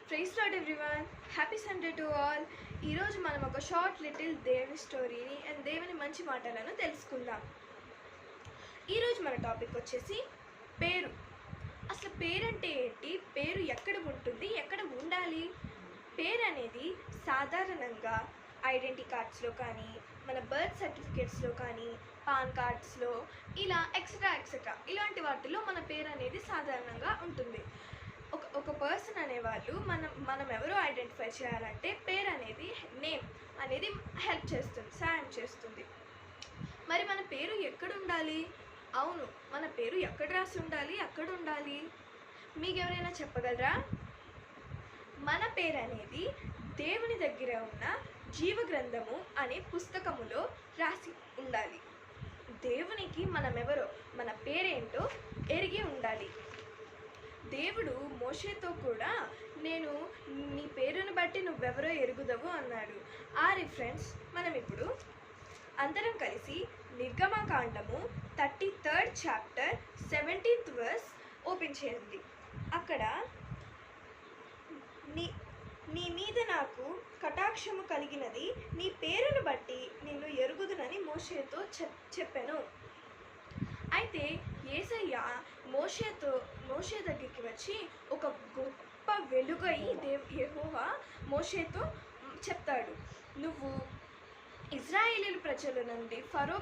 Praise Lord everyone, happy Sunday to all. ఈరోజు మనం ఒక షార్ట్ లిటిల్ దేవుని స్టోరీని అండ్ దేవుని మంచి మాటలను తెలుసుకుందాం. ఈరోజు మన టాపిక్ వచ్చేసి పేరు. అసలు పేరు అంటే ఏంటి, పేరు ఎక్కడ ఉంటుంది, ఎక్కడ ఉండాలి? పేరు అనేది సాధారణంగా ఐడెంటిటీ కార్డ్స్లో కానీ, మన బర్త్ సర్టిఫికేట్స్లో కానీ, పాన్ కార్డ్స్లో ఇలా ఎక్సెట్రా ఇలాంటి వాటిలో మన పేరు అనేది సాధారణంగా ఉంటుంది. ఒక పర్సన్ అనేవాళ్ళు మనం ఎవరో ఐడెంటిఫై చేయాలంటే పేరు అనేది, నేమ్ అనేది హెల్ప్ చేస్తుంది, సాయం చేస్తుంది. మరి మన పేరు ఎక్కడ ఉండాలి? అవును, మన పేరు ఎక్కడ రాసి ఉండాలి, ఎక్కడ ఉండాలి? మీకు ఎవరైనా చెప్పగలరా? మన పేరు అనేది దేవుని దగ్గర ఉన్న జీవ గ్రంథము అనే పుస్తకములో రాసి ఉండాలి. దేవునికి మనమెవరో, మన పేరేంటో ఎరిగి ఉండాలి. దేవుడు మోషేతో కూడా నేను నీ పేరును బట్టి నువ్వెవరో ఎరుగుదవు అన్నాడు. ఆ రిఫరెన్స్ మనం ఇప్పుడు అందరం కలిసి నిర్గమకాండము 33rd chapter 17th verse open చేయండి. అక్కడ నీ మీద నాకు కటాక్షము కలిగినది, నీ పేరును బట్టి నిన్ను ఎరుగుదునని మోషేతో చెప్పాను. అయితే యేసయ్య మోషే దగ్గరికి వచ్చి ఒక గొప్ప వెలుగై యెహోవా మోషేతో చెప్తాడు, నువ్వు ఇజ్రాయేలీల ప్రజల నుండి ఫరో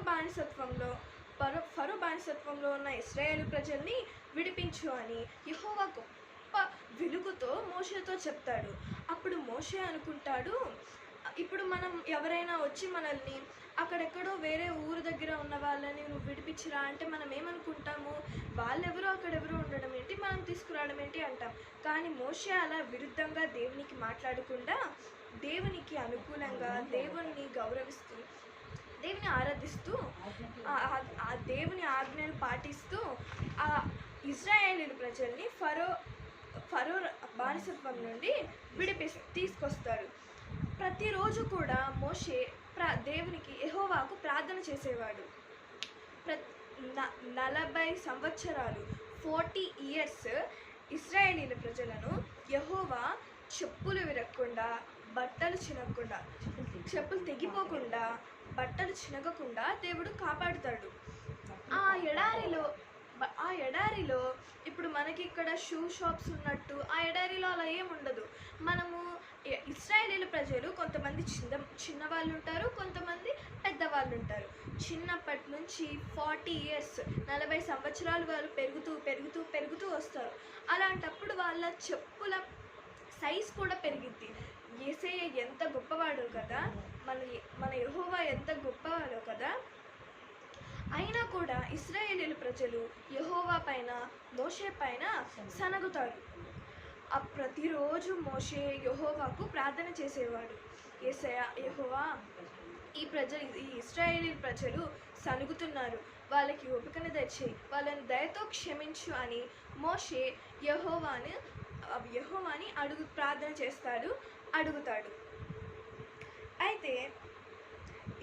బానిసత్వంలో ఉన్న ఇజ్రాయేలు ప్రజల్ని విడిపించు అని యెహోవా గొప్ప వెలుగుతో మోషేతో చెప్తాడు. అప్పుడు మోషే అనుకుంటాడు, ఇప్పుడు మనం ఎవరైనా వచ్చి మనల్ని అక్కడెక్కడో వేరే ఊరు దగ్గర ఉన్న వాళ్ళని నువ్వు విడిపించిరా అంటే మనం ఏమనుకుంటాము, వాళ్ళెవరో అక్కడెవరో ఉండడం ఏంటి, మనం తీసుకురావడం ఏంటి అంటాం. కానీ మోషే అలా విరుద్ధంగా దేవునికి మాట్లాడకుండా, దేవునికి అనుకూలంగా, దేవుణ్ణి గౌరవిస్తూ, దేవుని ఆరాధిస్తూ, ఆ దేవుని ఆజ్ఞలు పాటిస్తూ ఆ ఇజ్రాయేలీల ప్రజల్ని ఫరో బానిసత్వం నుండి తీసుకొస్తాడు. ప్రతిరోజు కూడా మోషే దేవునికి యెహోవాకు ప్రార్థన చేసేవాడు. 40 సంవత్సరాలు 40 years ఇశ్రాయేలీల ప్రజలను యెహోవా చెప్పులు విరగకుండా, బట్టలు చినగకుండా, చెప్పులు తెగిపోకుండా, బట్టలు చినగకుండా దేవుడు కాపాడుతాడు. ఆ ఎడారిలో ఇప్పుడు మనకి ఇక్కడ షూ షాప్స్ ఉన్నట్టు ఆ ఎడారిలో అలా ఏముండదు. మనము ఇశ్రాయేలీల ప్రజలు కొంతమంది చిన్నవాళ్ళు ఉంటారు, కొంతమంది పెద్దవాళ్ళు ఉంటారు. చిన్నప్పటి నుంచి 40 years 40 సంవత్సరాలు వాళ్ళు పెరుగుతూ వస్తారు. అలాంటప్పుడు వాళ్ళ చెప్పుల సైజ్ కూడా పెరిగిద్ది. యేసయ్య ఎంత గొప్పవాడో కదా, మన యెహోవా ఎంత గొప్పవాడో కదా. అయినా కూడా ఇశ్రాయేలీల ప్రజలు యెహోవా పైన, మోషే పైన సనగుతారు. ప్రతిరోజు మోషే యెహోవాకు ప్రార్థన చేసేవాడు, యెహోవా ఈ ఇశ్రాయేలీల ప్రజలు సనుగుతున్నారు, వాళ్ళకి ఓపికను తెచ్చేయి, వాళ్ళని దయతో క్షమించు అని మోషే యెహోవాని ప్రార్థన అడుగుతాడు. అయితే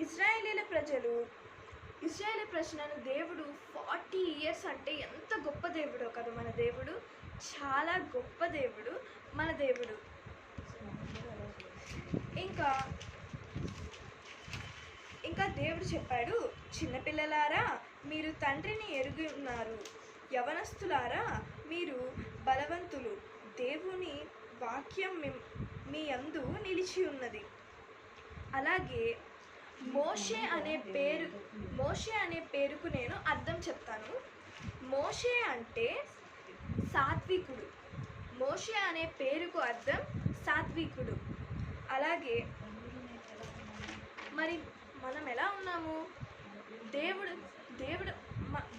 ఇశ్రాయేలీల ప్రజలను దేవుడు 40 years అంటే ఎంత గొప్ప దేవుడో కదా మన దేవుడు, చాలా గొప్ప దేవుడు మన దేవుడు. ఇంకా దేవుడు చెప్పాడు, చిన్నపిల్లలారా మీరు తండ్రిని ఎరిగి ఉన్నారు, యవనస్తులారా మీరు బలవంతులు, దేవుని వాక్యం మీ యందు నిలిచి ఉన్నది. అలాగే మోషే అనే పేరుకు నేను అర్థం చెప్తాను. మోషే అంటే సాత్వికుడు. మోషే అనే పేరుకు అర్థం సాత్వికుడు. అలాగే మరి మనం ఎలా ఉన్నాము?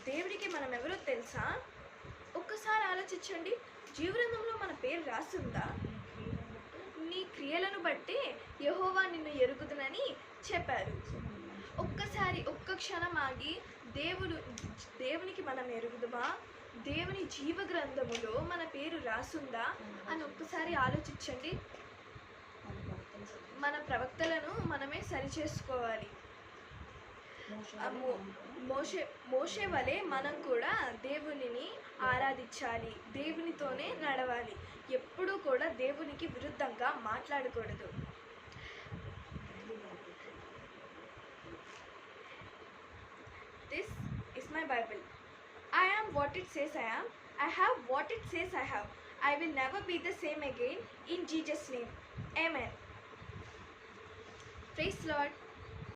దేవుడికి మనం ఎవరో తెలుసా? ఒక్కసారి ఆలోచించండి. జీవగ్రంథంలో మన పేరు రాస్తుందా? నీ క్రియలను బట్టి యెహోవా నిన్ను ఎరుగుదునని చెప్పారు. ఒక్క క్షణం ఆగి దేవునికి మనం ఎరుగుదుమా, దేవుని జీవ గ్రంథములో మన పేరు రాసుందా అని ఒక్కసారి ఆలోచించండి. మన ప్రవక్తలను మనమే సరిచేసుకోవాలి. మోషే వలె మనం కూడా దేవునిని ఆరాధించాలి, దేవునితోనే నడవాలి. ఎప్పుడూ కూడా దేవునికి విరుద్ధంగా మాట్లాడకూడదు. This is my Bible. I am what it says I am. I have what it says I have. I will never be the same again. In Jesus' name. Amen. Praise Lord.